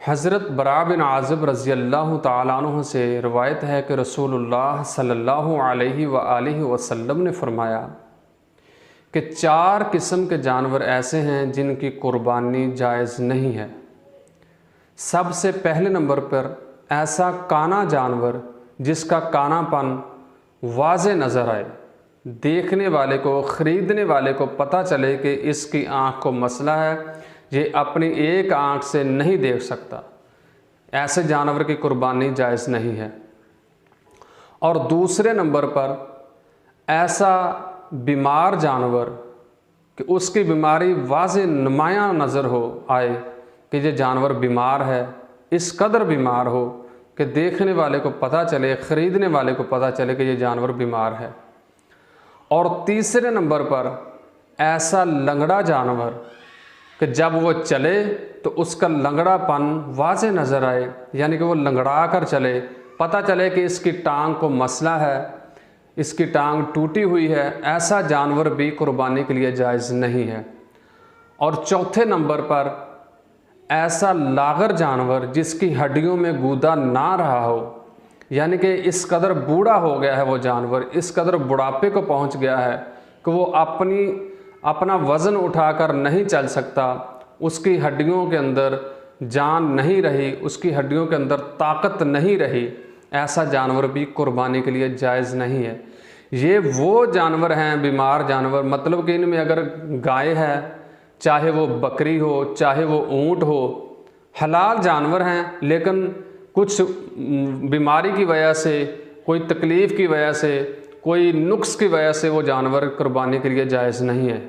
हज़रत बरा बिन आज़िब रज़ी अल्लाह तआला अन्हु से रवायत है कि रसूलुल्लाह सल्लल्लाहु अलैहि व आलिहि वसल्लम ने फरमाया कि 4 किस्म के जानवर ऐसे हैं जिनकी कुर्बानी जायज़ नहीं है। सबसे पहले नंबर पर ऐसा काना जानवर जिसका कानापन वाज़े नज़र आए, देखने वाले को, ख़रीदने वाले को पता चले कि इसकी आँख को मसला है, ये अपनी एक आँख से नहीं देख सकता, ऐसे जानवर की कुर्बानी जायज़ नहीं है। और दूसरे नंबर पर ऐसा बीमार जानवर कि उसकी बीमारी वाज़े नुमायाँ नज़र हो आए कि ये जानवर बीमार है, इस कदर बीमार हो कि देखने वाले को पता चले, ख़रीदने वाले को पता चले कि ये जानवर बीमार है। और तीसरे नंबर पर ऐसा लंगड़ा जानवर कि जब वो चले तो उसका लंगड़ापन वाज़े नज़र आए, यानी कि वो लंगड़ा कर चले, पता चले कि इसकी टांग को मसला है, इसकी टांग टूटी हुई है, ऐसा जानवर भी कुर्बानी के लिए जायज़ नहीं है। और चौथे नंबर पर ऐसा लागर जानवर जिसकी हड्डियों में गूदा ना रहा हो, यानी कि इस कदर बूढ़ा हो गया है वो जानवर, इस कदर बुढ़ापे को पहुंच गया है कि वो अपना वज़न उठाकर नहीं चल सकता, उसकी हड्डियों के अंदर जान नहीं रही, उसकी हड्डियों के अंदर ताकत नहीं रही, ऐसा जानवर भी कुर्बानी के लिए जायज़ नहीं है। ये वो जानवर हैं, बीमार जानवर, मतलब कि इनमें अगर गाय है, चाहे वो बकरी हो, चाहे वो ऊँट हो, हलाल जानवर हैं, लेकिन कुछ बीमारी की वजह से, कोई तकलीफ़ की वजह से, कोई नुक्स की वजह से वो जानवर कुर्बानी के लिए जायज़ नहीं है।